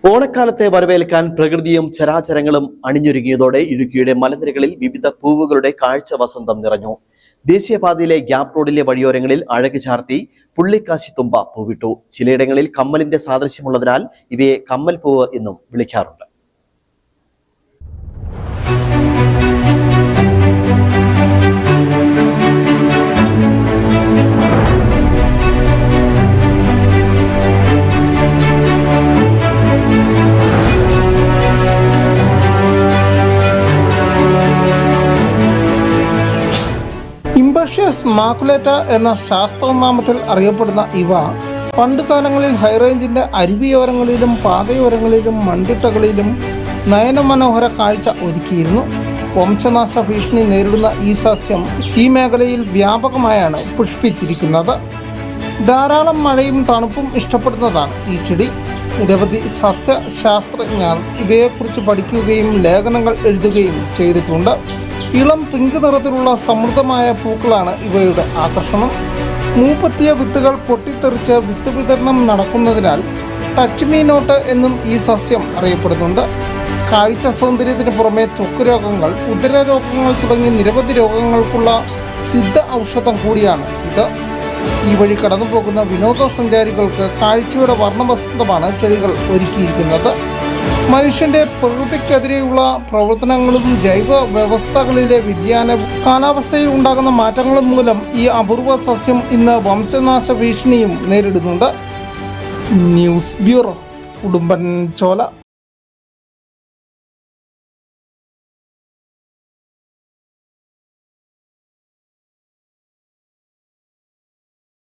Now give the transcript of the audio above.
ഓണക്കാലത്തെ വരവേൽക്കാൻ പ്രകൃതിയും ചരാചരങ്ങളും അണിഞ്ഞൊരുങ്ങിയതോടെ ഇടുക്കിയുടെ മലനിരകളിൽ വിവിധ പൂവുകളുടെ കാഴ്ച വസന്തം നിറഞ്ഞു. ദേശീയപാതയിലെ ഗ്യാപ് റോഡിലെ വഴിയോരങ്ങളിൽ അഴക് ചാർത്തി പുള്ളിക്കാശിത്തുമ്പ പൂവിട്ടു. ചിലയിടങ്ങളിൽ കമ്മലിന്റെ സാദൃശ്യമുള്ളതിനാൽ ഇവയെ കമ്മൽ പൂവ് എന്നും വിളിക്കാറുണ്ട്. ഇംബർഷ്യസ് മാക്കുലേറ്റ എന്ന ശാസ്ത്രനാമത്തിൽ അറിയപ്പെടുന്ന ഇവ പണ്ടുകാലങ്ങളിൽ ഹൈറേഞ്ചിന്റെ അരുവിയോരങ്ങളിലും പാതയോരങ്ങളിലും മൺതിട്ടകളിലും നയനമനോഹര കാഴ്ച ഒരുക്കിയിരുന്നു. വംശനാശ ഭീഷണി നേരിടുന്ന ഈ സസ്യം ഈ മേഖലയിൽ വ്യാപകമായാണ് പുഷ്പിച്ചിരിക്കുന്നത്. ധാരാളം മഴയും തണുപ്പും ഇഷ്ടപ്പെടുന്നതാണ് ഈ ചെടി. നിരവധി സസ്യശാസ്ത്രജ്ഞർ ഇവയെക്കുറിച്ച് പഠിക്കുകയും ലേഖനങ്ങൾ എഴുതുകയും ചെയ്തിട്ടുണ്ട്. ഇളം പിങ്ക് നിറത്തിലുള്ള സമൃദ്ധമായ പൂക്കളാണ് ഇവയുടെ ആകർഷണം. മൂപ്പത്തിയ വിത്തുകൾ പൊട്ടിത്തെറിച്ച് വിത്ത് വിതരണം നടക്കുന്നതിനാൽ ടച്ച് മീ നോട്ട് എന്നും ഈ സസ്യം അറിയപ്പെടുന്നുണ്ട്. കാഴ്ച സൗന്ദര്യത്തിന് പുറമെ ത്വക്ക് രോഗങ്ങൾ, ഉദരരോഗങ്ങൾ തുടങ്ങി നിരവധി രോഗങ്ങൾക്കുള്ള സിദ്ധ ഔഷധം കൂടിയാണ് ഇത്. ഈ വഴി കടന്നു പോകുന്ന വിനോദസഞ്ചാരികൾക്ക് കാഴ്ചയുടെ വർണ്ണവസന്തമാണ് ചെടികൾ ഒരുക്കിയിരിക്കുന്നത്. മനുഷ്യന്റെ പ്രകൃതിക്കെതിരെയുള്ള പ്രവർത്തനങ്ങളും ജൈവ വ്യവസ്ഥകളിലെ വ്യതിയാനവും കാലാവസ്ഥയിൽ ഉണ്ടാകുന്ന മാറ്റങ്ങളും മൂലം ഈ അപൂർവ സസ്യം ഇന്ന് വംശനാശ ഭീഷണിയും നേരിടുന്നുണ്ട്. News bureau, Udumbanchola.